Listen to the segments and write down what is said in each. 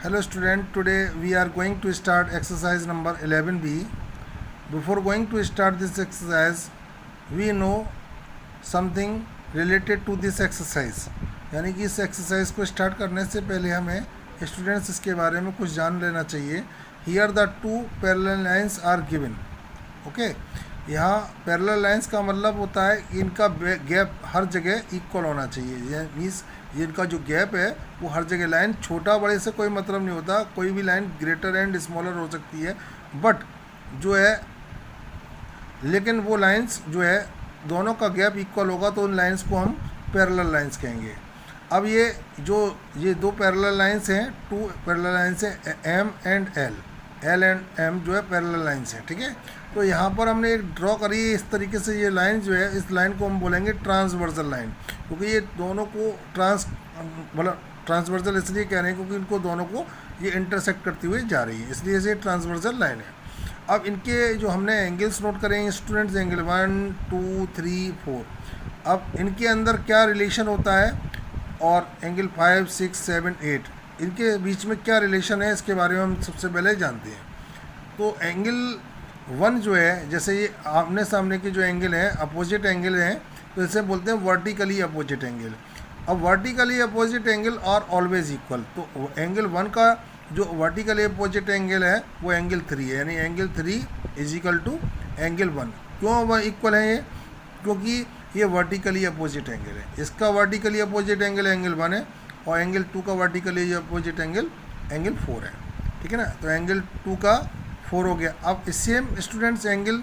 Hello student, today we are going to start exercise number 11b. Before going to start this exercise, we know something related to this exercise. यानी कि इस exercise को start करने से पहले हमें students इसके बारे में कुछ जान लेना चाहिए. Here the two parallel lines are given. Okay, यहाँ पैरेलल लाइंस का मतलब होता है कि इनका गैप हर जगह इक्वल होना चाहिए. मीन्स ये इनका जो गैप है वो हर जगह, लाइन छोटा बड़े से कोई मतलब नहीं होता. कोई भी लाइन ग्रेटर एंड स्मॉलर हो सकती है, बट जो है लेकिन वो लाइंस जो है दोनों का गैप इक्वल होगा तो उन लाइंस को हम पैरेलल लाइंस कहेंगे. अब ये दो पैरेलल लाइंस हैं, टू पैरेलल लाइंस हैं, M and L and M जो है पैरेलल लाइंस हैं. ठीक है, तो यहाँ पर हमने एक ड्रॉ करी है इस तरीके से. ये लाइन जो है, इस लाइन को हम बोलेंगे ट्रांसवर्सल लाइन, क्योंकि ये दोनों को ट्रांसवर्सल इसलिए कह रहे हैं क्योंकि इनको दोनों को ये इंटरसेक्ट करती हुई जा रही है, इसलिए ये ट्रांसवर्सल लाइन है. अब इनके जो हमने एंगल्स नोट करेंगे स्टूडेंट्स, एंगल 1 2 3 4. अब इनके अंदर क्या रिलेशन होता है और एंगल 5 6 7 8 इनके बीच में क्या रिलेशन है, इसके बारे में हम सबसे पहले जानते हैं. तो एंगल 1 जो है, जैसे ये आमने सामने के जो एंगल हैं, अपोजिट एंगल हैं, तो इसे बोलते हैं वर्टिकली अपोजिट एंगल. अब vertically opposite angle are always equal. तो एंगल 1 का जो वर्टिकली अपोजिट एंगल है वो एंगल 3 है, यानी angle 3 is equal to angle 1. क्यों वह इक्वल है? ये क्योंकि ये वर्टिकली अपोजिट एंगल है. इसका वर्टिकली अपोजिट एंगल एंगल 1 है और एंगल 2 का वर्टिकली अपोजिट एंगल एंगल 4 है. ठीक है ना, तो एंगल 2 का 4 हो गया. अब सेम स्टूडेंट्स एंगल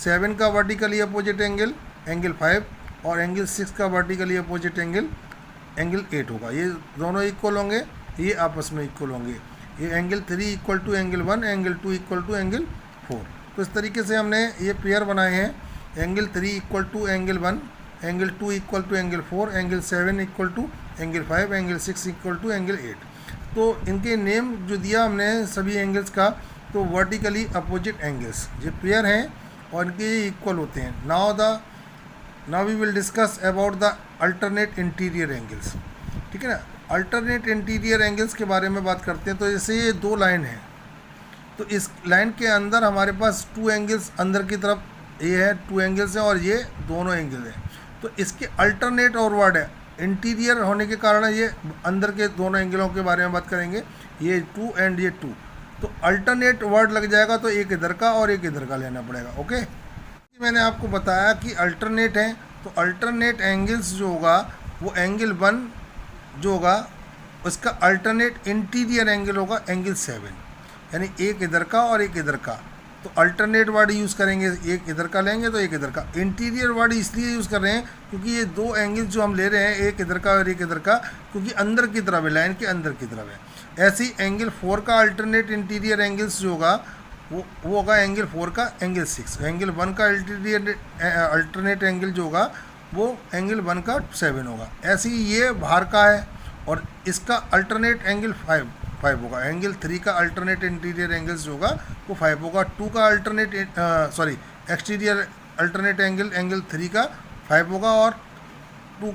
7 का वर्टिकली अपोजिट एंगल एंगल 5 और एंगल 6 का वर्टिकली अपोजिट एंगल एंगल 8 होगा. ये दोनों इक्वल होंगे, ये आपस में इक्वल होंगे. ये angle 3 equal to angle 1, angle 2 equal to angle 4. तो इस तरीके से हमने ये पेयर बनाए हैं. Angle 3 equal to angle 1, angle 2 equal to angle 4, angle 7 equal to angle 5, angle 6 equal to angle 8. तो इनके नेम जो दिया हमने सभी एंगल्स का, तो वर्टिकली अपोजिट एंगल्स ये पेयर हैं और इनके इक्वल होते हैं. Now we will discuss about the alternate interior angles. ठीक है ना, अल्टरनेट इंटीरियर एंगल्स के बारे में बात करते हैं. तो जैसे ये दो लाइन है, तो इस लाइन के अंदर हमारे पास टू एंगल्स अंदर की तरफ ये है, टू एंगल्स हैं और ये दोनों एंगल हैं. तो इसके अल्टरनेट और वर्ड है, इंटीरियर होने के कारण ये अंदर के दोनों एंगलों के बारे में बात करेंगे, ये 2 एंड ये 2. तो अल्टरनेट वर्ड लग जाएगा तो एक इधर का और एक इधर का लेना पड़ेगा. ओके, मैंने आपको बताया कि अल्टरनेट है, तो अल्टरनेट एंगल्स जो होगा वो एंगल 1 जो होगा उसका अल्टरनेट इंटीरियर एंगल होगा एंगल 7, यानी एक इधर का और एक इधर का. तो अल्टरनेट वर्ड यूज़ करेंगे, एक इधर का लेंगे तो एक इधर का. इंटीरियर वर्ड इसलिए यूज़ कर रहे हैं क्योंकि ये दो एंगल्स जो हम ले रहे हैं, एक इधर का और एक इधर का, क्योंकि अंदर की तरफ है, लाइन के अंदर की तरफ है. ऐसे ही एंगल 4 का अल्टरनेट इंटीरियर एंगल्स जो होगा वो होगा एंगल 4 का एंगल 6. एंगल 1 का अल्टरनेट एंगल जो होगा वो एंगल 1 का 7 होगा. ऐसे ही ये बाहर का है और इसका अल्टरनेट एंगल 5 होगा. एंगल 3 का अल्टरनेट इंटीरियर एंगल्स जो होगा वो 5 होगा. 2 का अल्टरनेट एक्सटीरियर अल्टरनेट एंगल 3 का 5 होगा और 2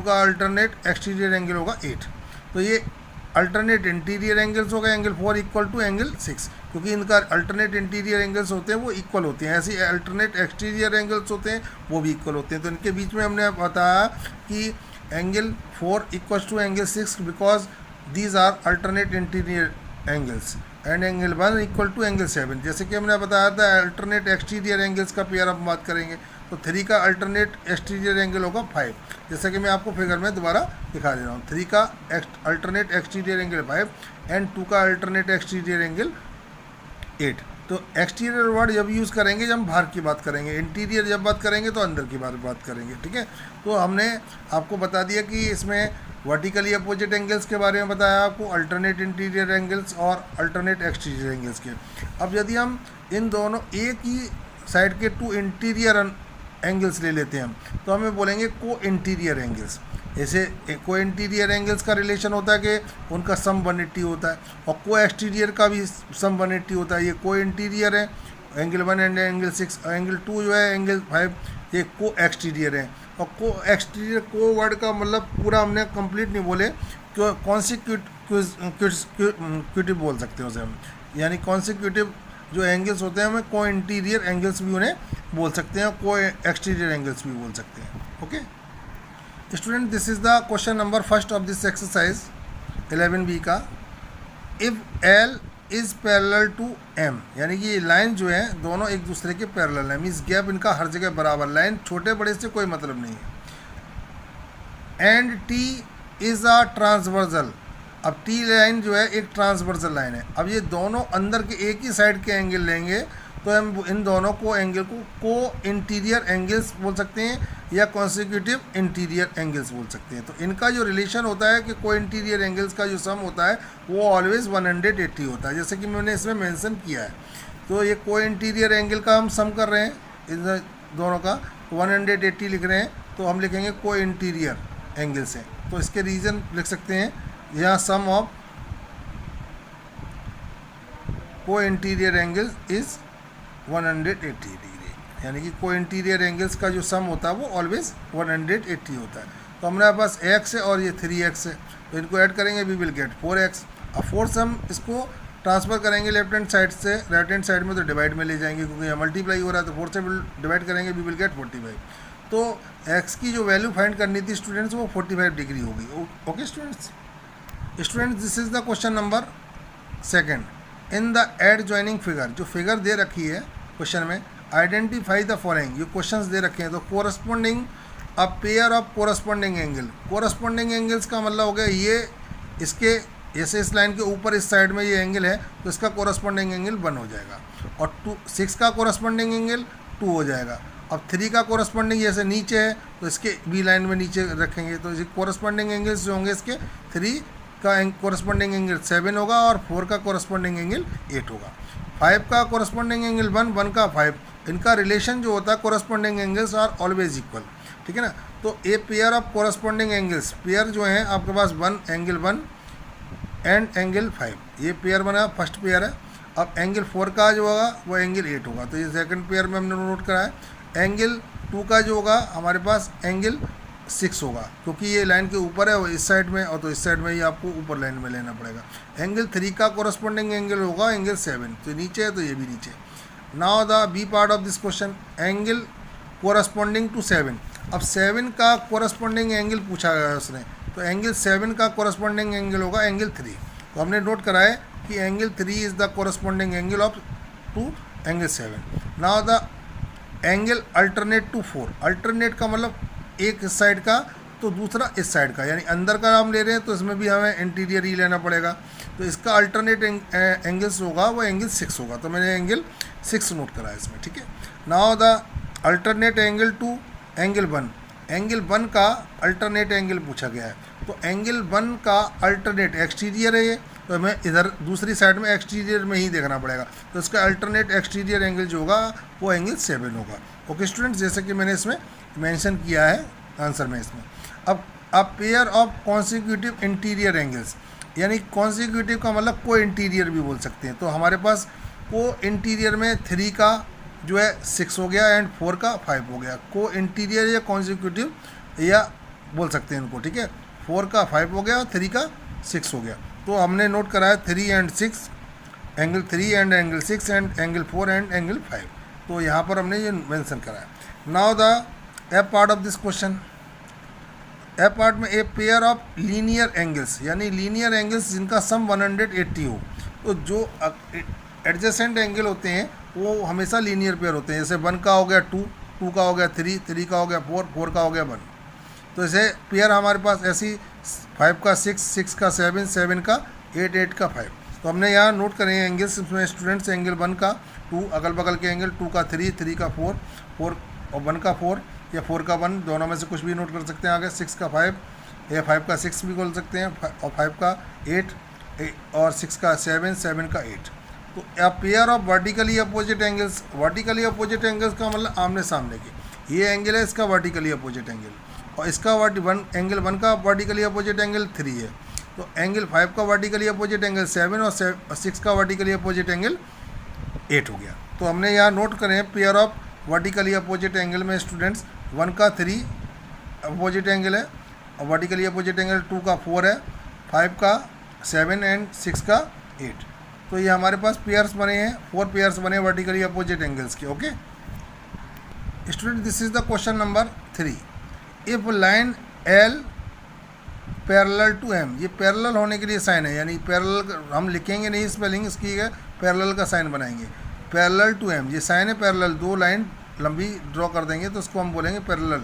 का अल्टरनेट एक्सटीरियर एंगल होगा 8. तो ये अल्टरनेट इंटीरियर एंगल्स होगा एंगल 4 इक्वल टू एंगल 6, क्योंकि इनका अल्टरनेट इंटीरियर एंगल्स होते हैं वो इक्वल होते हैं. ऐसे अल्टरनेट एक्सटीरियर एंगल्स होते हैं वो भी इक्वल होते हैं. तो इनके बीच में हमने बताया कि angle 4 equal to angle 6 because these are alternate interior angles, and angle 1 equal to angle 7. जैसे कि हमने बताया था अल्टरनेट एक्सटीरियर एंगल्स का पेयर हम बात करेंगे, तो 3 का अल्टरनेट एक्सटीरियर एंगल होगा 5, जैसा कि मैं आपको फिगर में दोबारा दिखा दे रहा हूँ. 3 का अल्टरनेट एक्सटीरियर एंगल 5 एंड 2 का अल्टरनेट एक्सटीरियर एंगल 8. तो एक्सटीरियर वर्ड जब यूज़ करेंगे जब हम बाहर की बात करेंगे, इंटीरियर जब बात करेंगे तो अंदर की बात करेंगे. ठीक है, तो हमने आपको बता दिया कि इसमें वर्टिकली अपोजिट एंगल्स के बारे में बताया आपको, अल्टरनेट इंटीरियर एंगल्स और अल्टरनेट एक्सटीरियर एंगल्स के. अब यदि हम इन दोनों एक ही साइड के 2 इंटीरियर एंगल्स ले लेते हैं तो हमें बोलेंगे को इंटीरियर एंगल्स. ऐसे को इंटीरियर एंगल्स का रिलेशन होता है कि उनका सम 180 होता है और को एक्सटीरियर का भी सम 180 होता है. ये को इंटीरियर है एंगल 1 एंड एंगल 6, एंगल 2 जो है एंगल 5 ये को एक्सटीरियर है. और को एक्सटीरियर को वर्ड का मतलब पूरा हमने कंप्लीट नहीं बोले, कॉन्सिक्यूट कॉन्सिक्यूटिव बोल सकते हैं उसे हम, यानी कॉन्सिक्यूटिव जो एंगल्स होते हैं हमें को इंटीरियर एंगल्स भी उन्हें बोल सकते हैं, को एक्सटीरियर एंगल्स भी बोल सकते हैं। Okay student, this is the question number first of this exercise 11B का। If L is parallel to M, यानी कि ये लाइन जो है दोनों एक दूसरे के पैरेलल है, मीन्स गैप इनका हर जगह बराबर, लाइन छोटे बड़े से कोई मतलब नहीं है। And T is a transversal, अब टी लाइन जो है एक ट्रांसवर्सल लाइन है। अब ये दोनों अंदर के एक ही साइड के एंगल लेंगे तो हम इन दोनों को एंगल को इंटीरियर एंगल्स बोल सकते हैं या कॉन्सिक्यूटिव इंटीरियर एंगल्स बोल सकते हैं। तो इनका जो रिलेशन होता है कि को इंटीरियर एंगल्स का जो सम होता है वो ऑलवेज 180 होता है, जैसे कि मैंने इसमें मेंशन किया है। तो ये को इंटीरियर एंगल का हम सम कर रहे हैं, इन दोनों का 180 लिख रहे हैं, तो हम लिखेंगे को इंटीरियर एंगल्स हैं। तो इसके रीज़न लिख सकते हैं यहाँ सम ऑफ को इंटीरियर एंगल इज़ 180 डिग्री, यानी कि को इंटीरियर एंगल्स का जो सम होता है वो ऑलवेज 180 होता है। तो हमारे पास x है और ये 3x है, तो इनको ऐड करेंगे वी विल गेट 4x। अब 4 से हम इसको ट्रांसफ़र करेंगे लेफ्ट हैंड साइड से राइट हैंड साइड में, तो डिवाइड में ले जाएंगे क्योंकि यहाँ मल्टीप्लाई हो रहा है, तो 4 से डिवाइड करेंगे वी विल गेट 45। तो x की जो वैल्यू फाइंड करनी थी स्टूडेंट्स वो 45 डिग्री होगी। Okay students, this is the question number second. In the adjoining figure, जो फिगर दे रखी है क्वेश्चन में, आइडेंटिफाई द फॉलोइंग, ये क्वेश्चंस दे रखे हैं। तो corresponding a pair of corresponding angle, corresponding angles का मतलब हो गया ये इसके, जैसे इस लाइन के ऊपर इस साइड में ये एंगल है तो इसका कोरस्पॉन्डिंग एंगल 1 हो जाएगा, और 6 का कोरस्पॉन्डिंग एंगल 2 हो जाएगा। अब 3 का कोरस्पॉन्डिंग जैसे नीचे है तो इसके बी लाइन में नीचे रखेंगे, तो कोरस्पॉन्डिंग एंगल्स जो होंगे इसके 3 का कोरस्पॉन्डिंग एंगल 7 होगा और 4 का कोरस्पॉन्डिंग एंगल 8 होगा। 5 का कोरस्पॉन्डिंग एंगल 1 का 5, इनका रिलेशन जो होता है corresponding angles are always equal, ठीक है ना। तो a pair of corresponding angles, pair जो है आपके पास 1 एंगल 1 एंड एंगल 5, ये पेयर बना फर्स्ट पेयर है। अब एंगल 4 का जो होगा वो एंगल 8 होगा, तो ये सेकंड पेयर में हमने नोट करा है। एंगल 2 का जो होगा हमारे पास एंगल 6 होगा, क्योंकि ये लाइन के ऊपर है वो इस साइड में, और तो इस साइड में ही आपको ऊपर लाइन में लेना पड़ेगा। एंगल 3 का कोरस्पॉन्डिंग एंगल होगा एंगल 7, तो नीचे है तो ये भी नीचे। Now the B part of this question, angle corresponding to 7। अब 7 का कोरस्पॉन्डिंग एंगल पूछा गया है उसने, तो एंगल 7 का कोरस्पॉन्डिंग एंगल होगा एंगल 3। तो हमने नोट करा है कि angle 3 is the corresponding angle of to angle 7। Now the angle alternate to 4, alternate का मतलब एक इस साइड का तो दूसरा इस साइड का, यानी अंदर का हम ले रहे हैं तो इसमें भी हमें इंटीरियर ही लेना पड़ेगा। तो इसका अल्टरनेट एंगल्स होगा वो एंगल 6 होगा, तो मैंने एंगल 6 नोट करा है इसमें, ठीक है। Now the alternate angle to angle 1, angle 1 का अल्टरनेट एंगल पूछा गया है। तो एंगल 1 का अल्टरनेट एक्सटीरियर है ये, तो हमें इधर दूसरी साइड में एक्सटीरियर में ही देखना पड़ेगा, तो इसका अल्टरनेट एक्सटीरियर एंगल जो होगा वो एंगल 7 होगा। ओके स्टूडेंट्स, जैसे कि मैंने इसमें मेंशन किया है आंसर में इसमें। अब pair of consecutive interior angles, यानी कॉन्सिक्यूटिव का मतलब को इंटीरियर भी बोल सकते हैं। तो हमारे पास को इंटीरियर में 3 का जो है 6 हो गया एंड 4 का 5 हो गया। को इंटीरियर या कॉन्सिक्यूटिव या बोल सकते हैं इनको, ठीक है। 4 का 5 हो गया, 3 का 6 हो गया। तो हमने नोट करा है 3 and 6, angle 3 and angle 6 and angle 4 and angle 5। तो यहाँ पर हमने ये मेंशन करा है। Now the A part of this question, A part में a pair of linear angles, यानी लीनियर एंगल्स जिनका सम 180 हो। तो जो एडजेसेंट एंगल होते हैं वो हमेशा लीनियर पेयर होते हैं, जैसे 1 का हो गया 2, 2 का हो गया 3, 3 का हो गया 4, 4 का हो गया 1। तो ऐसे पेयर हमारे पास ऐसी 5 का 6, 6 का 7, 7 का 8, 8 का 5। तो हमने यहाँ नोट करें एंगल्स इसमें स्टूडेंट्स, एंगल 1 का 2, अगल बगल के एंगल 2 का 3, 3 का 4, 4 और 1 का 4 या 4 का 1, दोनों में से कुछ भी नोट कर सकते हैं आगे। 6 का 5 या 5 का 6 भी बोल सकते हैं, और 5 का 8 और 6 का 7, 7 का 8। तो a pair of vertically opposite angles, vertically opposite angles का मतलब आमने सामने के, ये एंगल है इसका वर्टिकली अपोजिट एंगल, और इसका एंगल 1 का वर्टिकली अपोजिट एंगल 3 है। तो एंगल 5 का वर्टिकली अपोजिट एंगल 7 और 6 का वर्टिकली अपोजिट एंगल 8 हो गया। तो हमने यहाँ नोट करें pair of vertically opposite angle में स्टूडेंट्स 1 का 3 अपोजिट एंगल है, और वर्टिकली अपोजिट एंगल 2 का 4 है, 5 का 7 एंड 6 का 8। तो ये हमारे पास पेयर्स बने हैं, 4 पेयर्स बने वर्टिकली अपोजिट एंगल्स के। Okay student, this is the question number 3। If line L parallel to M, ये पैरेलल होने के लिए साइन है, यानी पैरेलल हम लिखेंगे नहीं स्पेलिंग इसकी है, पैरेलल का साइन बनाएंगे। पैरेलल टू एम, ये साइन है पैरेलल, दो लाइन लंबी ड्रॉ कर देंगे तो उसको हम बोलेंगे पैरेलल।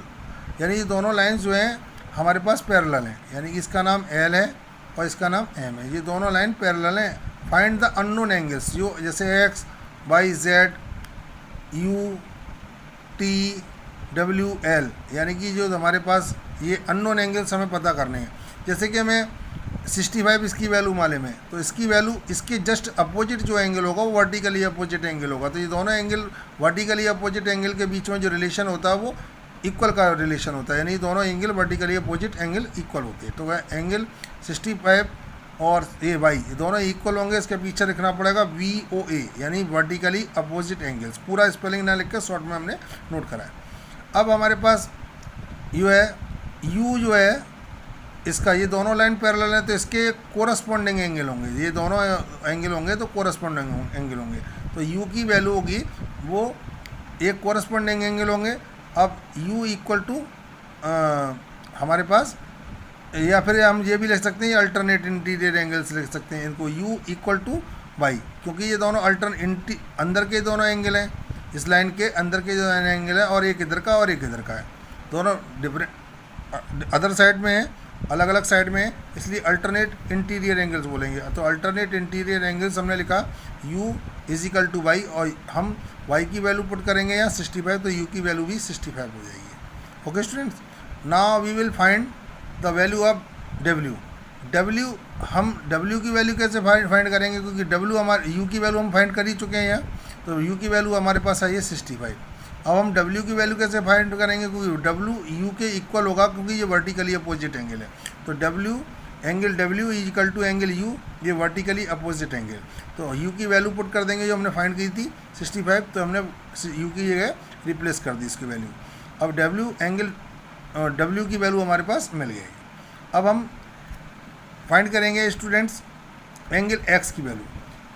यानी ये दोनों लाइंस जो हैं हमारे पास पैरेलल हैं, यानी इसका नाम एल है और इसका नाम एम है, ये दोनों लाइन पैरेलल हैं। फाइंड द अननोन एंगल्स, जो जैसे X Y Z U T W L, यानी कि जो हमारे पास ये अननोन एंगल्स हमें पता करने हैं। जैसे कि हमें 65 इसकी वैल्यू मालूम है, तो इसकी वैल्यू इसके जस्ट अपोजिट जो एंगल होगा वो वर्टिकली अपोजिट एंगल होगा। तो ये दोनों एंगल वर्टिकली अपोजिट एंगल के बीच में जो रिलेशन होता है वो इक्वल का रिलेशन होता है, यानी दोनों angle vertically opposite angle equal होते हैं। तो वह एंगल 65 और ए वाई दोनों इक्वल होंगे। इसके पीछे लिखना पड़ेगा वी ओ ए, यानी वर्टिकली अपोजिट एंगल्स। पूरा स्पेलिंग ना लिख के शॉर्ट में हमने नोट करा है। अब हमारे पास यू है, यू जो है इसका, ये दोनों लाइन पैरेलल है तो इसके कोरस्पॉन्डिंग एंगल होंगे, ये दोनों एंगल होंगे तो कोरस्पॉन्डिंग एंगल होंगे। तो यू की वैल्यू होगी वो एक कोरस्पॉन्डिंग एंगल होंगे। अब u इक्वल टू हमारे पास, या फिर हम ये भी लिख सकते हैं अल्टरनेट इंटीरियर एंगल्स लिख सकते हैं इनको, u इक्वल टू y, क्योंकि ये दोनों अंदर के दोनों एंगल हैं, इस लाइन के अंदर के जो एंगल है, और एक इधर का और एक इधर का है, दोनों डिफरेंट अदर साइड में है, अलग अलग साइड में है, इसलिए अल्टरनेट इंटीरियर एंगल्स बोलेंगे। तो अल्टरनेट इंटीरियर एंगल्स हमने लिखा u is equal to Y, और हम y की वैल्यू पुट करेंगे यहाँ 65, तो u की वैल्यू भी 65 हो जाएगी। Okay students, now we will find the value of w। हम w की वैल्यू कैसे फाइंड करेंगे, क्योंकि w हमारे u की वैल्यू हम फाइंड कर ही चुके हैं यहाँ, तो u की वैल्यू हमारे पास आई है 65। अब हम w की वैल्यू कैसे फाइंड करेंगे, क्योंकि w u के इक्वल होगा, क्योंकि ये वर्टिकली अपोजिट एंगल है। तो angle w is equal to angle u, ये वर्टिकली अपोजिट एंगल। तो u की वैल्यू पुट कर देंगे जो हमने फाइंड की थी 65, तो हमने u की जगह रिप्लेस कर दी इसकी वैल्यू। अब w की वैल्यू हमारे पास मिल गई। अब हम फाइंड करेंगे स्टूडेंट्स एंगल x की वैल्यू।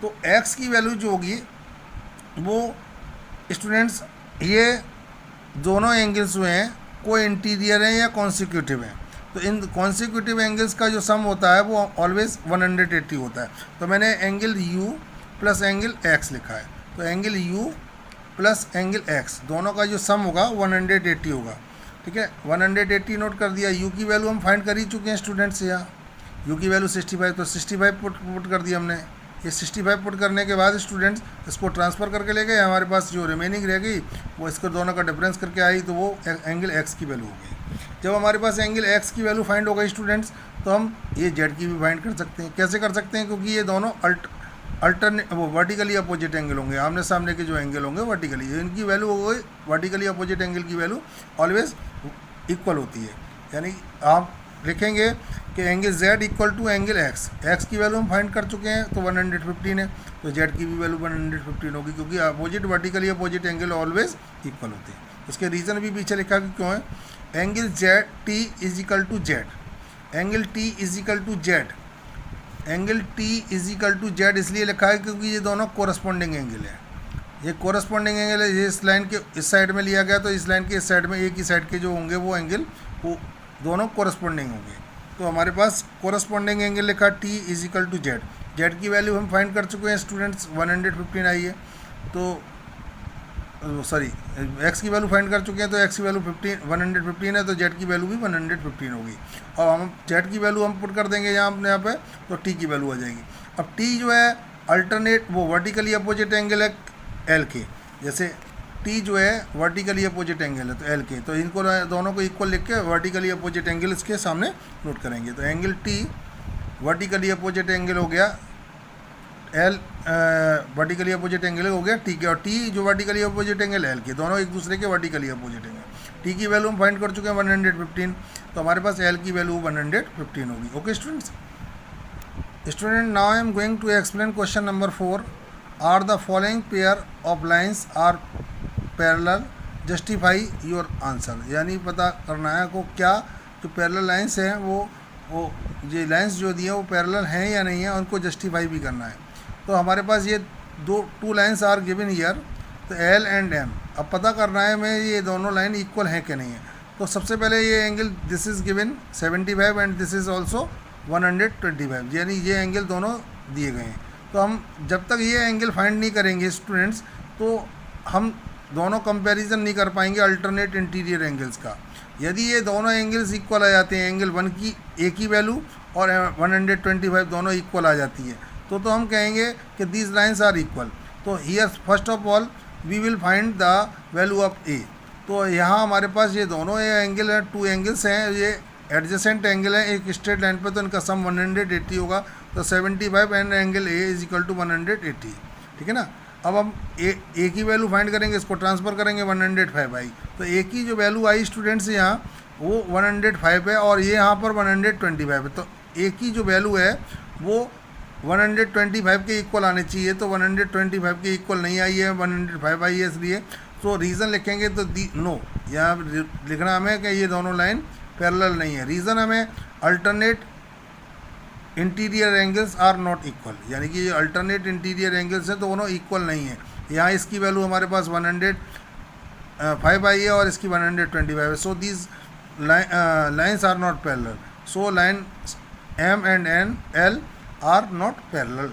तो x की वैल्यू जो होगी वो स्टूडेंट्स, ये दोनों एंगल्स हुए हैं को इंटीरियर हैं या कॉन्सिक्यूटिव हैं। तो इन कॉन्सिक्यूटिव एंगल्स का जो सम होता है वो ऑलवेज 180 होता है। तो मैंने angle u plus angle x लिखा है, तो angle u plus angle x दोनों का जो सम होगा 180 होगा। ठीक है, 180 नोट कर दिया। u की वैल्यू हम फाइंड कर ही चुके हैं स्टूडेंट्स, यहाँ u की वैल्यू 65, तो 65 पुट कर दिया हमने। ये 65 पुट करने के बाद स्टूडेंट्स इसको ट्रांसफ़र करके ले गए, हमारे पास जो रिमेनिंग रह गई वो इसको दोनों का डिफरेंस करके आई, तो वो एंगल x की वैल्यू हो गई। जब हमारे पास एंगल x की वैल्यू फाइंड हो गई स्टूडेंट्स, तो हम ये z की भी फाइंड कर सकते हैं। कैसे कर सकते हैं, क्योंकि ये दोनों वर्टिकली अपोजिट एंगल होंगे, आमने सामने के जो एंगल होंगे वर्टिकली, इनकी वैल्यू हो गई वर्टिकली अपोजिट एंगल की वैल्यू ऑलवेज इक्वल होती है। यानी आप लिखेंगे कि angle z equal to angle x की वैल्यू हम फाइंड कर चुके हैं, तो 115 है, तो z की भी वैल्यू 115 होगी, क्योंकि opposite vertically opposite angle always equal होते हैं। उसके रीज़न भी पीछे लिखा कि क्यों है। Angle z t is equal to z, angle t is equal to z, angle t is equal to z इसलिए लिखा है क्योंकि ये दोनों कोरस्पॉन्डिंग एंगल है। ये कोरस्पॉन्डिंग एंगल है, ये इस लाइन के इस साइड में लिया गया, तो इस लाइन के इस साइड में एक ही साइड के जो होंगे वो एंगल वो दोनों कोरस्पॉन्डिंग होंगे। तो हमारे पास कोरस्पॉन्डिंग एंगल लिखा t is equal to z। z की वैल्यू हम फाइंड कर चुके हैं स्टूडेंट्स, 115 आई है, तो सॉरी x की वैल्यू फाइंड कर चुके हैं, तो x की वैल्यू 115 है, तो z की वैल्यू भी 115 होगी। और हम z की वैल्यू हम पुट कर देंगे यहाँ अपने यहाँ पे, तो t की वैल्यू आ जाएगी। अब t जो है अल्टरनेट वो वर्टिकली अपोजिट एंगल है l के, जैसे t जो है वर्टिकली अपोजिट एंगल है तो l के, तो इनको दोनों को इक्वल लिख के वर्टिकली अपोजिट एंगल इसके सामने नोट करेंगे। तो angle t vertically opposite angle हो गया l, वर्टिकली अपोजिट एंगल हो गया t के, और t जो वर्टिकली अपोजिट एंगल l के, दोनों एक दूसरे के वर्टिकली अपोजिट एंगल। t की वैल्यू हम फाइंड कर चुके हैं 115, तो हमारे पास l की वैल्यू 115 होगी। Okay students, now I am going to explain question number 4। Are the following pair of lines are parallel, justify your answer. यानी पता करना है को क्या जो पैरेलल लाइन्स हैं वो वो ये लाइंस जो दिए वो पैरेलल हैं या नहीं है, उनको जस्टिफाई भी करना है। तो हमारे पास ये two lines are given here, तो एल एंड एम। अब पता करना है हमें ये दोनों लाइन इक्वल हैं कि नहीं है। तो सबसे पहले ये angle this is given 75 and this is also 125, यानी ये एंगल दोनों दिए गए हैं। तो हम जब तक ये एंगल फाइंड नहीं करेंगे स्टूडेंट्स, तो हम दोनों कंपैरिजन नहीं कर पाएंगे अल्टरनेट इंटीरियर एंगल्स का। यदि ये दोनों एंगल्स इक्वल आ जाते हैं, एंगल 1 की एक ही वैल्यू और 125 दोनों इक्वल आ जाती है, तो हम कहेंगे कि दीज लाइंस आर इक्वल। तो here first of all we will find the value of A. तो यहाँ हमारे पास ये दोनों ये एंगल हैं, टू एंगल्स हैं, ये एडजेसेंट एंगल है एक स्ट्रेट लाइन पे, तो इनका सम 180 होगा। तो 75 and angle A is equal to 180, ठीक है ना। अब हम ए की वैल्यू फाइंड करेंगे, इसको ट्रांसफ़र करेंगे 105 आई, तो ए की जो वैल्यू आई स्टूडेंट्स यहाँ वो 105 है और ये यहाँ पर 125 है। तो ए की जो वैल्यू है वो 125 के इक्वल आने चाहिए, तो 125 के इक्वल नहीं आई है, 105 आई है, इसलिए तो रीज़न लिखेंगे तो नो, यहाँ लिखना हमें कि ये दोनों लाइन पैरेलल नहीं है। रीज़न हमें alternate interior angles are not equal, यानी कि ये अल्टरनेट इंटीरियर एंगल्स हैं, तो दोनों इक्वल नहीं है। यहाँ इसकी वैल्यू हमारे पास 105 आई है और इसकी 125 है। So these lines are not parallel, so line M and N L are not parallel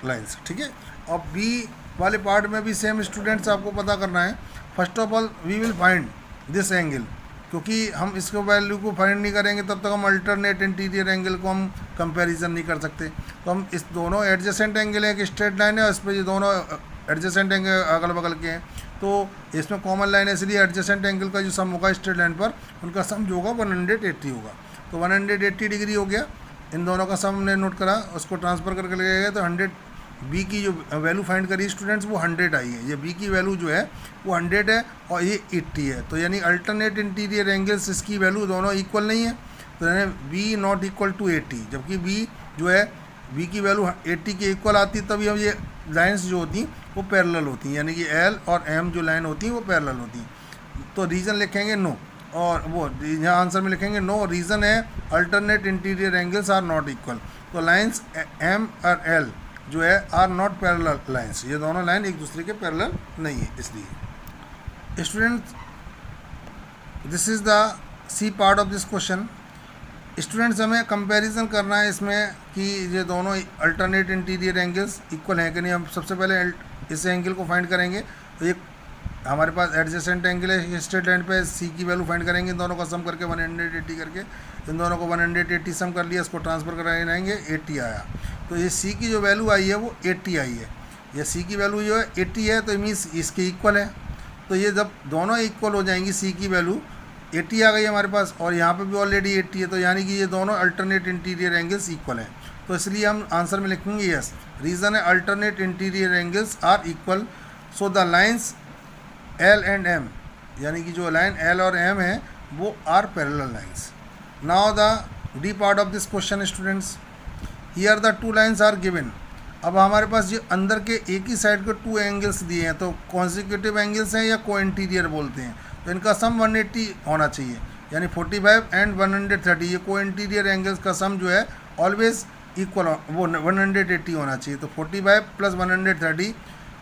lines, ठीक है। अब बी वाले पार्ट में भी सेम स्टूडेंट्स आपको पता करना है। First of all we will find this angle, क्योंकि हम इसको वैल्यू को फाइंड नहीं करेंगे तब तक हम अल्टरनेट इंटीरियर एंगल को हम कंपैरिजन नहीं कर सकते। तो हम इस दोनों एडजेसेंट एंगल है, एक स्ट्रेट लाइन है और इस पर ये दोनों एडजेसेंट एंगल अगल बगल के हैं, तो इसमें कॉमन लाइन है, इसलिए एडजेसेंट एंगल का जो सम होगा स्ट्रेट लाइन पर उनका सम जो होगा 180 होगा। तो 180 डिग्री हो गया, इन दोनों का सम हमने नोट करा, उसको ट्रांसफ़र करके ले गए तो 100 बी की जो वैल्यू फाइंड करी स्टूडेंट्स वो 100 आई है। ये बी की वैल्यू जो है वो 100 है और ये 80 है, तो यानी अल्टरनेट इंटीरियर एंगल्स इसकी वैल्यू दोनों इक्वल नहीं है, तो यानी बी नॉट इक्वल टू 80, जबकि बी जो है बी की वैल्यू 80 के इक्वल आती है, तभी हम ये लाइंस जो होती वो पैरेलल होती हैं, यानी कि एल और एम जो लाइन होती हैं वो पैरेलल होती हैं। तो रीज़न लिखेंगे नो, और वो यहाँ आंसर में लिखेंगे नो, रीज़न है alternate interior angles are not equal. तो लाइंस एम और एल जो है आर नॉट पैरेलल लाइंस, ये दोनों लाइन एक दूसरे के पैरेलल नहीं है। इसलिए students this is the C part of this question. Students हमें कंपैरिजन करना है इसमें कि ये दोनों अल्टरनेट इंटीरियर एंगल्स इक्वल हैं कि नहीं। हम सबसे पहले इस एंगल को फाइंड करेंगे, तो एक हमारे पास एडजेसेंट एंगल है स्ट्रेट लाइन पे, सी की वैल्यू फाइंड करेंगे, इन दोनों का सम करके 180 करके, इन दोनों को 180 सम कर लिया, इसको ट्रांसफ़र कराएंगे 80 आया। तो ये सी की जो वैल्यू आई है वो 80 आई है, ये सी की वैल्यू जो है 80 है, तो मीन्स इसके इक्वल है। तो ये जब दोनों इक्वल हो जाएंगी, सी की वैल्यू 80 आ गई हमारे पास और यहाँ पे भी ऑलरेडी 80 है, तो यानी कि ये दोनों अल्टरनेट इंटीरियर एंगल्स इक्वल हैं। तो इसलिए हम आंसर में लिखेंगे यस, रीज़न है alternate interior angles are equal, so the lines L and M, यानी कि जो लाइन एल और एम है वो are parallel lines. Now the D part of this question students, here the two lines are given. अब हमारे पास ये अंदर के एक ही साइड के टू एंगल्स दिए हैं, तो कॉन्सिक्यूटिव एंगल्स हैं या को इंटीरियर बोलते हैं, तो इनका सम 180 होना चाहिए, यानी 45 एंड 130, ये को इंटीरियर एंगल्स का सम जो है ऑलवेज इक्वल वो 180 होना चाहिए। तो 45 प्लस 130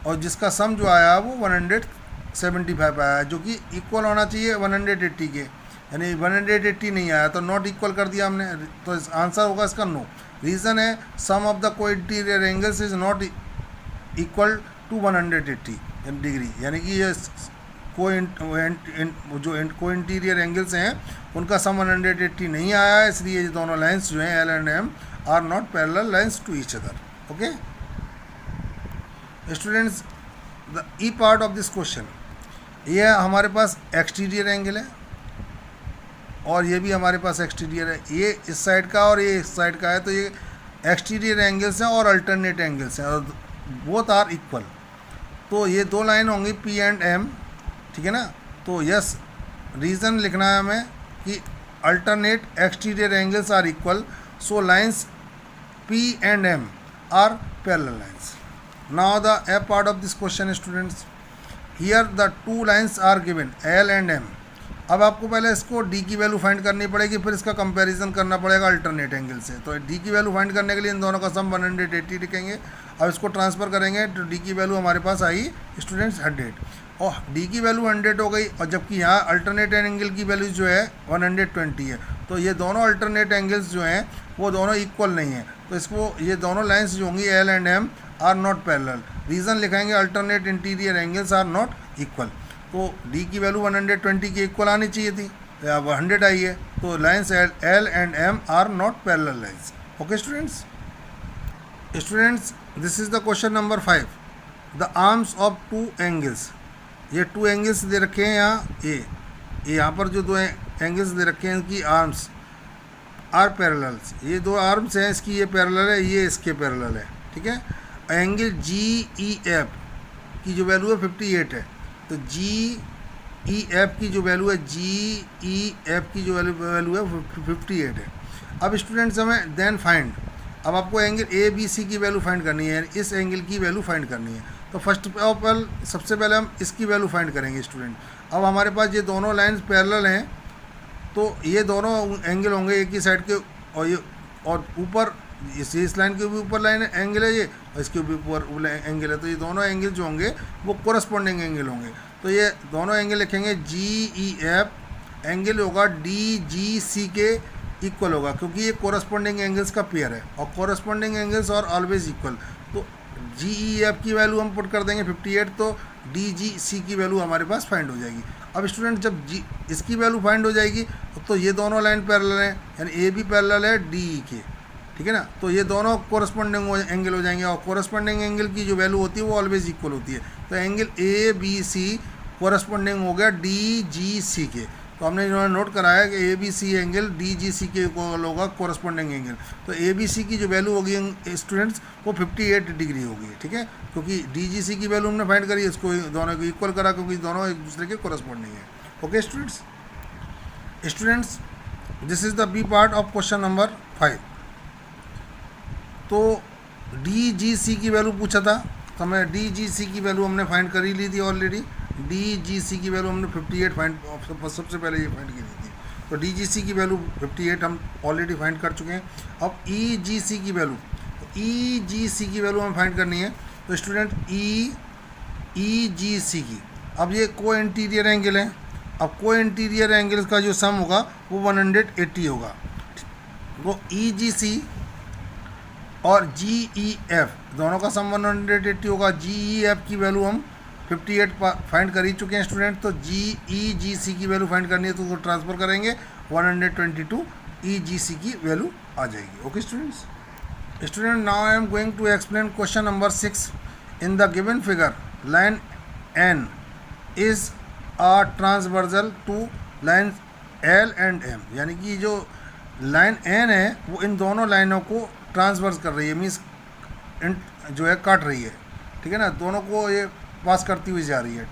और जिसका सम जो आया वो 175 आया, जो कि इक्वल होना चाहिए 180 के, यानी 180 नहीं आया तो नॉट इक्वल कर दिया हमने, तो आंसर होगा इसका नो। रीज़न है sum of the co-interior angles is not equal to 180 degree, यानी कि ये को इंटीरियर एंगल्स हैं उनका सम 180 नहीं आया है, इसलिए ये दोनों लाइंस जो हैं L and M are not parallel lines to each other. Okay students, the E part of this question, ये हमारे पास एक्सटीरियर एंगल है और ये भी हमारे पास एक्सटीरियर है, ये इस साइड का और ये इस साइड का है, तो ये एक्सटीरियर एंगल्स हैं और अल्टरनेट एंगल्स हैं और बोथ आर इक्वल। तो ये दो लाइन होंगी पी एंड एम, ठीक है ना। तो यस, रीज़न लिखना है हमें कि alternate exterior angles are equal, so lines P and M are parallel lines. Now the A part of this question students, here the two lines are given L and M, अब आपको पहले इसको D की value find करनी पड़ेगी, फिर इसका comparison करना पड़ेगा अल्टरनेट एंगल से। तो डी की वैल्यू फाइंड करने के लिए इन दोनों का सम 180 लिखेंगे। अब इसको ट्रांसफ़र करेंगे तो डी की वैल्यू हमारे पास आई स्टूडेंट्स 100, और डी की वैल्यू 100 हो गई, और जबकि यहाँ अल्टरनेट एंगल की वैल्यू जो है 120 है। तो ये दोनों अल्टरनेट एंगल्स जो हैं वो दोनों इक्वल नहीं है, तो इसको ये दोनों लाइन्स जो होंगी L and M are not parallel. Reason लिखाएंगे alternate interior angles are not equal. तो डी की वैल्यू 120 की इक्वल आनी चाहिए थी, अब 100 आई है, तो lines L and M are not parallel lines. Okay students, this is the question number 5। The arms of two angles, ये टू एंगल्स दे रखे हैं यहाँ, ये यहाँ पर जो दो एंगल्स दे रखे हैं इनकी आर्म्स आर पैरेलल्स। ये दो आर्म्स हैं, इसकी ये पैरेलल है, ये इसके पैरेलल है, ठीक है। एंगल जी ई एफ की जो वैल्यू है 58 है, तो जी ई एफ की जो वैल्यू है, जी ई एफ की जो वैल्यू है 58 है। अब स्टूडेंट्स हमें देन फाइंड, अब आपको एंगल ए बी सी की वैल्यू फाइंड करनी है, इस एंगल की वैल्यू फाइंड करनी है। तो फर्स्ट ऑफ ऑल सबसे पहले हम इसकी वैल्यू फाइंड करेंगे स्टूडेंट। अब हमारे पास ये दोनों लाइन्स पैरेलल हैं, तो ये दोनों एंगल होंगे एक ही साइड के, और ये और ऊपर इस लाइन के भी ऊपर लाइन एंगल है ये, और इसके भी ऊपर एंगल है, तो ये दोनों एंगल जो होंगे वो कोरस्पॉन्डिंग एंगल होंगे। तो ये दोनों एंगल लिखेंगे जी ई एफ, एंगल होगा डी जी सी के इक्वल होगा, क्योंकि ये कोरस्पॉन्डिंग एंगल्स का पेयर है, और corresponding angles are always equal. तो जी ई एफ की वैल्यू हम पुट कर देंगे 58, तो डी जी सी की वैल्यू हमारे पास फाइंड हो जाएगी। अब स्टूडेंट जब जी इसकी वैल्यू फाइंड हो जाएगी तो ये दोनों लाइन पैरेलल हैं, यानी ए भी पैरेलल है डी ई के, ठीक है ना। तो ये दोनों कोरस्पॉन्डिंग एंगल हो जाएंगे, और कोरस्पॉन्डिंग एंगल की जो वैल्यू होती है वो ऑलवेज इक्वल होती है। तो angle A B C corresponding हो गया डी जी सी के। तो हमने इन्होंने नोट कराया कि A B C angle D G C के इक्वल होगा कोरस्पॉन्डिंग एंगल। तो ए बी सी की जो वैल्यू होगी स्टूडेंट्स वो 58 डिग्री होगी, ठीक है, क्योंकि डी जी सी की वैल्यू हमने फाइंड करी, इसको दोनों को इक्वल करा क्योंकि दोनों एक दूसरे के कोरस्पॉन्डिंग है। Okay students, this is the B part of question number 5। तो डी जी सी की वैल्यू पूछा था, तो हमें डी जी सी की वैल्यू हमने फाइंड कर ही ली थी ऑलरेडी। डी जी सी की वैल्यू हमने 58 फाइंड सबसे पहले ये फाइंड की थी, तो डी जी सी की वैल्यू 58 हम ऑलरेडी फाइंड कर चुके हैं। अब ई जी सी की वैल्यू, ई जी सी की वैल्यू हमें फाइंड करनी है। तो स्टूडेंट ई जी सी की, अब ये को इंटीरियर एंगल है, अब को इंटीरियर एंगल्स का जो सम होगा वो 180 होगा। वो ई जी सी और जी ई एफ दोनों का सम 180 होगा। जी ई एफ की वैल्यू हम 58 फाइंड कर ही चुके हैं स्टूडेंट, तो जी ई जी सी की वैल्यू फाइंड करनी है तो उसको ट्रांसफ़र करेंगे 122 ई जी सी की वैल्यू आ जाएगी। Okay student, now I am going to explain question number 6। In the given figure line N is a transversal to line L and M, यानी कि जो लाइन एन है वो इन दोनों लाइनों को ट्रांसवर्स कर रही है, मीन्स जो है काट रही है, ठीक है ना, दोनों को ये पास करती हुई जा रही है,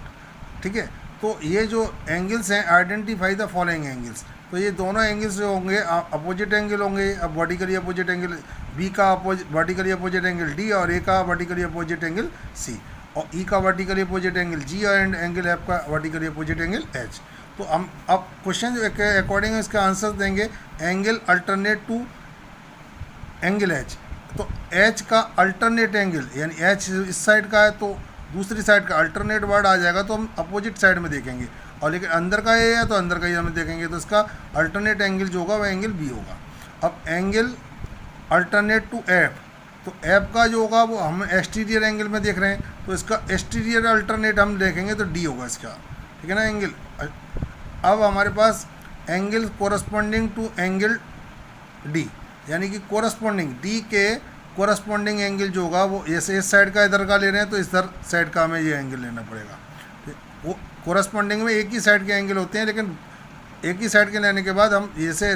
ठीक है। तो ये जो एंगल्स हैं, आइडेंटिफाई द फॉलोइंग एंगल्स, तो ये दोनों एंगल्स जो होंगे अपोजिट एंगल होंगे। अब वर्टिकली अपोजिट एंगल बी का वर्टिकली अपोजिट एंगल डी, और ए का वर्टिकली अपोजिट एंगल सी, और ई का vertically opposite angle G, and angle F का वर्टिकली अपोजिट एंगल एच। तो हम अब क्वेश्चन के अकॉर्डिंग इसका आंसर देंगे angle alternate to angle H. तो एच का अल्टरनेट एंगल, यानी एच इस साइड का है तो दूसरी साइड का अल्टरनेट वर्ड आ जाएगा, तो हम अपोजिट साइड में देखेंगे, और लेकिन अंदर का ए है तो अंदर का ही हम देखेंगे, तो इसका अल्टरनेट एंगल जो होगा वह एंगल बी होगा। अब एंगल अल्टरनेट टू एफ, तो एफ का जो होगा वो हम एक्सटीरियर एंगल में देख रहे हैं, तो इसका एक्सटीरियर अल्टरनेट हम देखेंगे तो डी होगा इसका, ठीक है ना एंगल। अब हमारे पास angle corresponding to angle D, यानी कि कोरस्पॉन्डिंग डी के कोरस्पॉन्डिंग एंगल जो होगा वो जैसे इस साइड का इधर का ले रहे हैं तो इधर साइड का हमें ये एंगल लेना पड़ेगा। वो कोरस्पॉन्डिंग में एक ही साइड के एंगल होते हैं, लेकिन एक ही साइड के लेने के बाद हम जैसे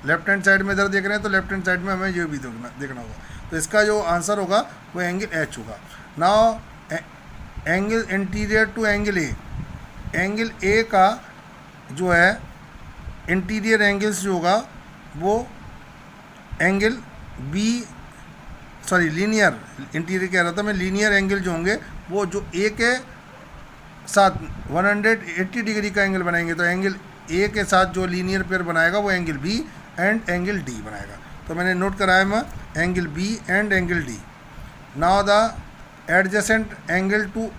लेफ्ट हैंड साइड में इधर देख रहे हैं तो लेफ्ट हैंड साइड में हमें ये भी देखना होगा। तो इसका जो आंसर होगा वो एंगल एच होगा। Now angle interior to angle A, angle A का जो है इंटीरियर एंगल्स जो होगा वो angle B, sorry linear interior कह रहा था मैं, लीनियर एंगल जो होंगे वो जो ए के साथ 180 डिग्री का एंगल बनाएंगे, तो एंगल ए के साथ जो लीनियर पेयर बनाएगा वो angle B and angle D बनाएगा। तो मैंने नोट कराया मैं angle B and angle D. Now the adjacent angle to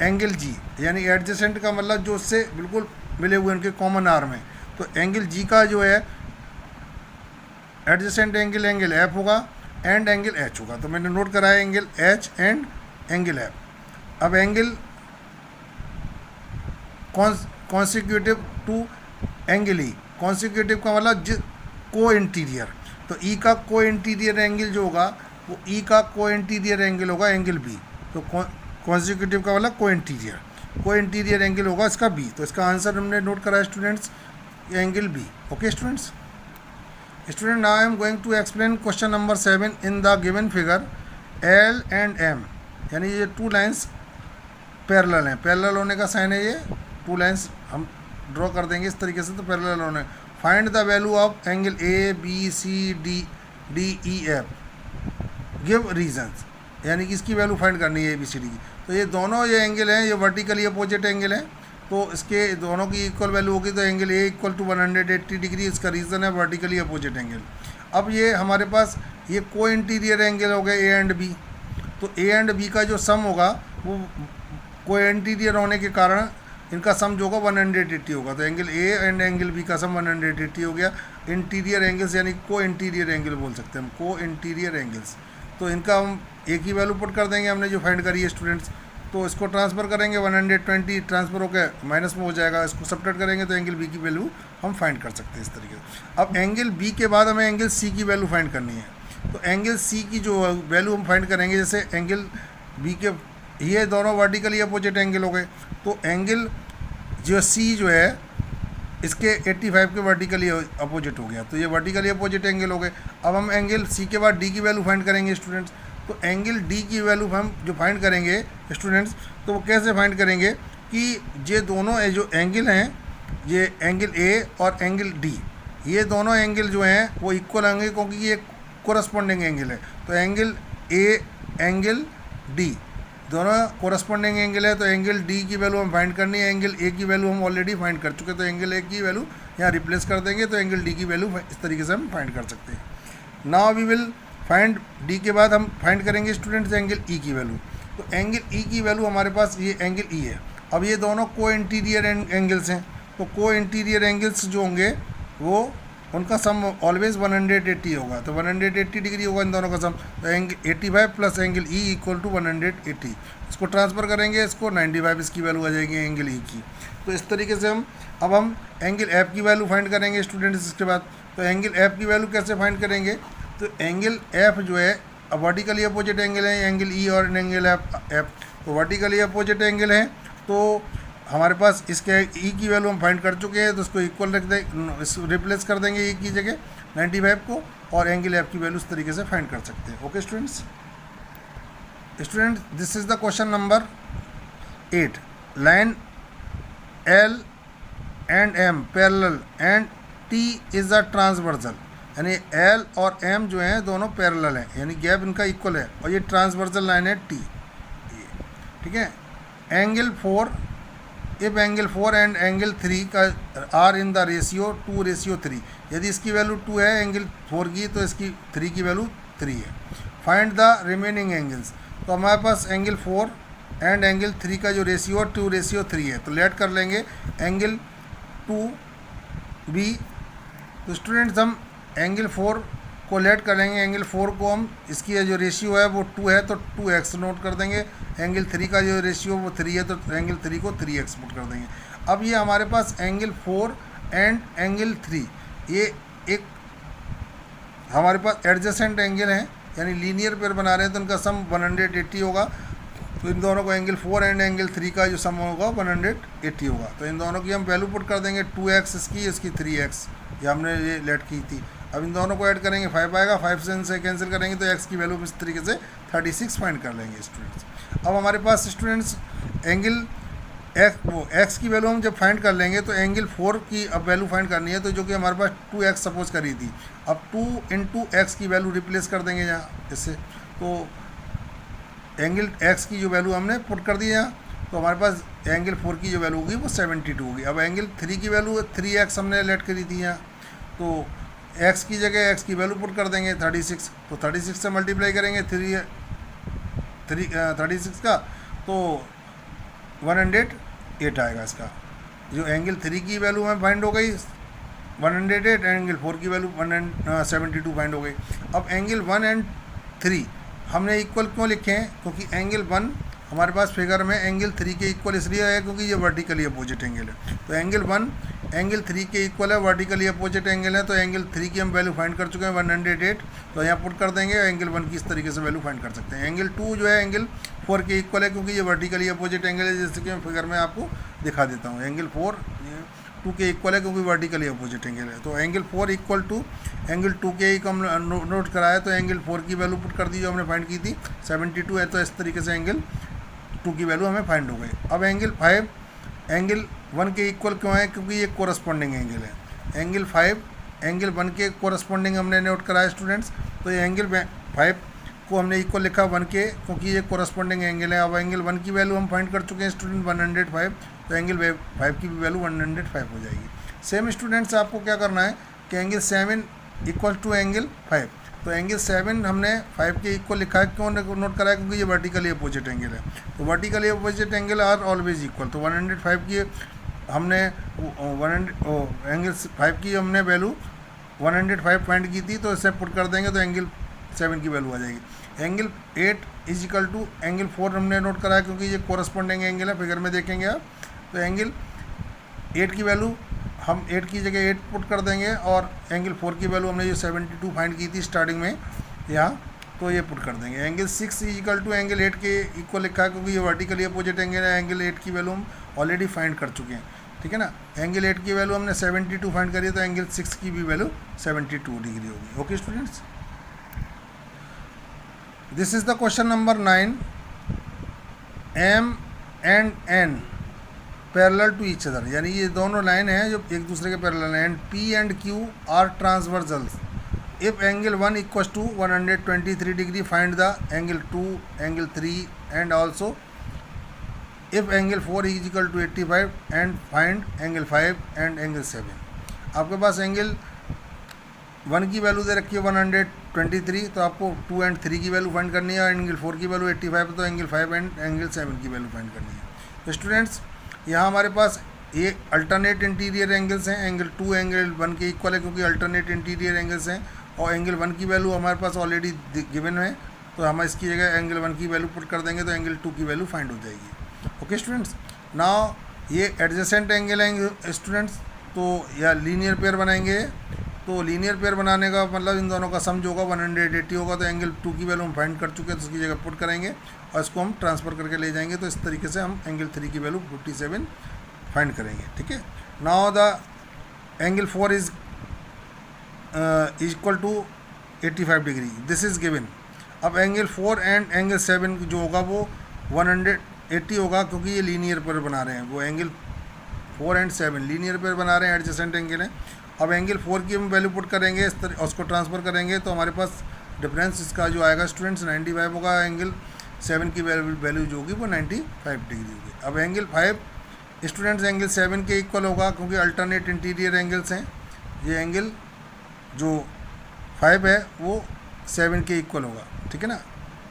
angle G, यानी एडजेसेंट का मतलब जो उससे बिल्कुल मिले हुए उनके कॉमन आर्म है। तो एंगल जी का जो है एडजेसेंट एंगल एंगल एफ होगा एंड एंगल एच होगा। तो मैंने नोट कराया angle H and angle F. अब angle consecutive to angle E, consecutive का मतलब को इंटीरियर, तो ई का को इंटीरियर एंगल जो होगा वो ई का को इंटीरियर एंगल होगा एंगल बी। तो कॉन्सिक्यूटिव का मतलब को इंटीरियर एंगल होगा इसका बी। तो इसका आंसर हमने नोट करा students angle B. Okay students, now I am going to explain question number 7 in the given figure L and M, यानी ये टू लाइंस पैरेलल हैं। पैरेलल होने का साइन है, ये टू लाइंस हम ड्रॉ कर देंगे इस तरीके से, तो पैरेलल होने। Find the value of angle A B C D D E F, give reasons, यानी कि इसकी वैल्यू फाइंड करनी है ए बी सी डी की। तो ये दोनों ये एंगल हैं, ये वर्टिकली अपोजिट एंगल है, तो इसके दोनों की इक्वल वैल्यू होगी। तो angle A equal to 180 degree, इसका रीज़न है वर्टिकली अपोजिट एंगल। अब ये हमारे पास ये को इंटीरियर एंगल हो गए ए एंड बी, तो ए एंड बी का जो सम होगा वो को इंटीरियर होने के कारण इनका सम जो होगा 180 होगा। तो angle A and angle B का सम 180 हो गया। इंटीरियर एंगल्स यानी को इंटीरियर एंगल बोल सकते हैं हम, को इंटीरियर एंगल्स। तो इनका हम एक ही वैल्यू पुट कर देंगे हमने जो फाइंड करी है स्टूडेंट्स। तो इसको ट्रांसफ़र करेंगे 120 ट्रांसफ़र होकर माइनस में हो जाएगा, इसको सब्ट्रैक्ट करेंगे तो एंगल बी की वैल्यू हम फाइंड कर सकते हैं इस तरीके से। अब एंगल बी के बाद हमें एंगल सी की वैल्यू फाइंड करनी है। तो एंगल सी की जो वैल्यू हम फाइंड करेंगे, जैसे एंगल बी के ये दोनों वर्टिकली अपोजिट एंगल हो गए, तो एंगल जो सी जो है इसके 85 के वर्टिकली अपोजिट हो गया, तो ये वर्टिकली अपोजिट एंगल हो गए। अब हम एंगल सी के बाद डी की वैल्यू फाइंड करेंगे स्टूडेंट्स। तो एंगल डी की वैल्यू हम जो फाइंड करेंगे स्टूडेंट्स, तो वो कैसे फाइंड करेंगे कि ये दोनों जो एंगल हैं, ये एंगल ए और एंगल डी, ये दोनों एंगल जो हैं वो इक्वल होंगे क्योंकि ये कोरस्पॉन्डिंग एंगल है। तो एंगल ए एंगल डी दोनों कोरस्पॉन्डिंग एंगल है, तो एंगल डी की वैल्यू हम फाइंड करनी है। एंगल ए की वैल्यू हम ऑलरेडी फाइंड कर चुके, तो एंगल ए की वैल्यू यहाँ रिप्लेस कर देंगे, तो एंगल डी की वैल्यू इस तरीके से हम फाइंड कर सकते हैं। Now we will find D के बाद हम फाइंड करेंगे स्टूडेंट्स एंगल ई की वैल्यू। तो एंगल ई की वैल्यू हमारे पास ये एंगल ई है। अब ये दोनों को इंटीरियर एंगल्स हैं, तो को इंटीरियर एंगल्स जो होंगे वो उनका सम ऑलवेज 180 होगा, तो 180 डिग्री होगा इन दोनों का सम। तो angle 85 plus angle E equal to 180, इसको ट्रांसफ़र करेंगे, इसको 95 इसकी वैल्यू आ जाएगी एंगल ई की। तो इस तरीके से हम एंगल एफ की वैल्यू फाइंड करेंगे स्टूडेंट्स इसके बाद। तो एंगल एफ की वैल्यू कैसे फाइंड करेंगे, तो एंगल एफ जो है वर्टिकली अपोजिट एंगल है एंगल ई और एंगल एफ, तो वर्टिकली अपोजिट एंगल है, तो हमारे पास इसके ई की वैल्यू हम फाइंड कर चुके हैं, तो इसको इक्वल रख दें, रिप्लेस कर देंगे ई की जगह 95 को, और एंगल एफ की वैल्यू इस तरीके से फाइंड कर सकते हैं। Okay students, this is the question number 8। Line L and M parallel and T is a transversal, यानी एल और एम जो हैं दोनों पैरेलल हैं, यानी गैप इनका इक्वल है, और ये ट्रांसवर्सल लाइन है टी, ठीक है। Angle 4, if angle 4 and angle 3 का आर इन द रेशियो 2:3, यदि इसकी वैल्यू 2 है एंगल 4 की, तो इसकी 3 की वैल्यू 3 है। फाइंड द रिमेनिंग एंगल्स, तो हमारे पास एंगल 4 एंड एंगल 3 का जो रेशियो 2:3 है, तो लेट कर लेंगे एंगल 2b। तो स्टूडेंट्स हम एंगल 4 को लेट करेंगे, एंगल 4 को हम इसकी जो रेशियो है वो 2 है, तो 2x नोट कर देंगे। एंगल 3 का जो रेशियो वो 3 है, तो एंगल 3 को 3x पुट कर देंगे। अब ये हमारे पास एंगल 4 एंड एंगल 3 ये एक हमारे पास एडजेसेंट एंगल है, यानी लीनियर पेयर बना रहे हैं, तो इनका सम 180 होगा। तो इन दोनों को एंगल 4 एंड एंगल 3 का जो सम होगा 180 होगा। तो इन दोनों की हम वैल्यू पुट कर देंगे, 2x इसकी 3x, ये हमने ये लेट की थी। अब इन दोनों को ऐड करेंगे 5 आएगा, 5 से इनसे कैंसिल करेंगे, तो x की वैल्यू इस तरीके से 36 फाइंड कर लेंगे स्टूडेंट्स। अब हमारे पास स्टूडेंट्स एंगल x की वैल्यू हम जब फाइंड कर लेंगे, तो एंगल 4 की अब वैल्यू फाइंड करनी है, तो जो कि हमारे पास 2x सपोज करी थी, अब 2 × x की वैल्यू रिप्लेस कर देंगे यहाँ इससे, तो एंगल x की जो वैल्यू हमने पुट कर दी यहाँ, तो हमारे पास एंगल 4 की जो वैल्यू होगी वो 72 होगी। अब एंगल 3 की वैल्यू 3x हमने लेट करी थी यहाँ, तो x की जगह x की वैल्यू पुट कर देंगे 36, तो 36 से मल्टीप्लाई करेंगे 36 का, तो 108 आएगा इसका। जो एंगल 3 की वैल्यू हमें फाइंड हो गई 108, एंगल 4 की वैल्यू 172 फाइंड हो गई। अब एंगल 1 एंड 3 हमने इक्वल क्यों लिखे हैं, क्योंकि एंगल 1 हमारे पास फिगर में एंगल 3 के इक्वल इसलिए है क्योंकि ये वर्टिकली अपोजिट एंगल है। तो एंगल 1 एंगल 3 के इक्वल है, वर्टिकली अपोजिट एंगल है, तो एंगल 3 की हम वैल्यू फाइंड कर चुके हैं 108, तो यहाँ पुट कर देंगे। एंगल 1 की इस तरीके से वैल्यू फाइंड कर सकते हैं। एंगल 2 जो है एंगल 4 के इक्वल है क्योंकि ये वर्टिकली अपोजिट एंगल है, जैसे कि मैं फिगर में आपको दिखा देता हूँ। एंगल 4 2 के इक्वल है क्योंकि वर्टिकली अपोजिट एंगल है। तो एंगल 4 इक्वल टू एंगल 2 के एक हम नोट कराया, तो एंगल 4 की वैल्यू पुट कर दी जो हमने फाइंड की थी 72 है, तो इस तरीके से एंगल 2 की वैल्यू हमें फाइंड हो गई। अब एंगल 5 एंगल 1 के इक्वल क्यों है, क्योंकि ये कोरस्पॉन्डिंग एंगल है। एंगल 5 एंगल 1 के कोरस्पॉन्डिंग हमने नोट कराया स्टूडेंट्स, तो ये एंगल 5 को हमने इक्वल लिखा 1 के, क्योंकि ये कोरस्पॉन्डिंग एंगल है। अब एंगल 1 की वैल्यू हम फाइंड कर चुके हैं स्टूडेंट 105, तो एंगल 5 की भी वैल्यू 105 हो जाएगी। सेम स्टूडेंट्स आपको क्या करना है कि एंगल 7 इक्वल टू एंगल 5, तो एंगल 7 हमने 5 के इक्वल लिखा है, क्यों नोट करा है, क्योंकि ये वर्टिकली अपोजिट एंगल है। तो vertically opposite angle are always equal, तो 105 की हमने एंगल 5 की हमने वैल्यू 105 फाइंड की थी, तो इसे पुट कर देंगे तो एंगल 7 की वैल्यू आ जाएगी। Angle 8 is equal to angle 4 हमने नोट करा है क्योंकि ये कोरस्पॉन्डिंग एंगल है, फिगर में देखेंगे आप। तो एंगल 8 की वैल्यू हम 8 की जगह 8 पुट कर देंगे, और एंगल 4 की वैल्यू हमने ये 72 फाइंड की थी स्टार्टिंग में यहाँ, तो ये पुट कर देंगे। Angle 6 is equal to angle 8 के इक्वल लिखा है क्योंकि ये वर्टिकली अपोजिट एंगल है। एंगल 8 की वैल्यू हम ऑलरेडी फाइंड कर चुके हैं, ठीक है ना। एंगल 8 की वैल्यू हमने 72 फाइंड करी है, तो एंगल 6 की भी वैल्यू 72 डिग्री होगी। Okay students, this is the question number 9। M and N parallel to each other, यानी ये दोनों लाइन हैं जो एक दूसरे के पैरेलल हैं। And P and Q are transversals. If angle 1 equals to 123 degree find the angle 2, angle 3 and also if angle 4 is equal to 85 and find angle 5 and angle 7। आपके पास एंगल 1 की वैल्यू दे रखी है 123, तो आपको 2 एंड 3 की value find करनी है, और एंगल 4 की वैल्यू 85, तो एंगल 5 एंड एंगल 7 की वैल्यू फाइंड करनी है। तो स्टूडेंट्स यहाँ हमारे पास ये अल्टरनेट इंटीरियर एंगल्स हैं। एंगल 2 एंगल 1 के इक्वल है क्योंकि अल्टरनेट इंटीरियर एंगल्स हैं, और एंगल 1 की वैल्यू हमारे पास ऑलरेडी गिवन है, तो हम इसकी जगह एंगल 1 की वैल्यू पुट कर देंगे, तो एंगल 2 की वैल्यू फाइंड हो जाएगी। ओके स्टूडेंट्स, नाउ ये एडजेसेंट एंगल हैं स्टूडेंट्स, तो या लीनियर पेयर बनाएंगे, तो लीनियर पेयर बनाने का मतलब इन दोनों का सम जो होगा 180 होगा, तो एंगल 2 की वैल्यू हम फाइंड कर चुके हैं, तो उसकी जगह पुट करेंगे और इसको हम ट्रांसफ़र करके ले जाएंगे, तो इस तरीके से हम एंगल 3 की वैल्यू 57 फाइंड करेंगे। ठीक है, now the angle 4 is equal to 85 degree, this is given. अब एंगल 4 एंड एंगल 7 जो होगा वो 180 होगा, क्योंकि ये लीनियर पेयर बना रहे हैं, वो एंगल 4 एंड 7 लीनियर पेयर बना रहे हैं, एडजेसेंट एंगल है। अब एंगल 4 की हम वैल्यू पुट करेंगे इस तरह, उसको ट्रांसफ़र करेंगे, तो हमारे पास डिफरेंस इसका जो आएगा स्टूडेंट्स 95 होगा। एंगल 7 की वैल्यू जो होगी वो 95 डिग्री होगी। अब एंगल 5 स्टूडेंट्स एंगल 7 के इक्वल होगा, क्योंकि अल्टरनेट इंटीरियर एंगल्स हैं। ये एंगल जो 5 है वो 7 के इक्वल होगा, ठीक है ना।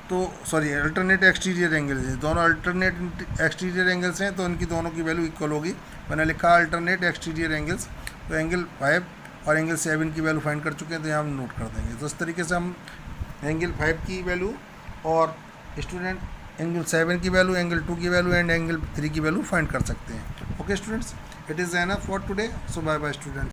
तो सॉरी, अल्टरनेट एक्सटीरियर एंगल्स हैं, दोनों अल्टरनेट एक्सटीरियर एंगल्स हैं, तो इनकी दोनों की वैल्यू इक्वल होगी। मैंने लिखा अल्टरनेट एक्सटीरियर एंगल्स, तो एंगल 5 और एंगल 7 की वैल्यू फाइंड कर चुके हैं, तो यहाँ हम नोट कर देंगे। तो इस तरीके से हम एंगल 5 की वैल्यू और स्टूडेंट एंगल 7 की वैल्यू, एंगल 2 की वैल्यू एंड एंगल 3 की वैल्यू फाइंड कर सकते हैं। Okay students, it is enough for today, so bye bye student.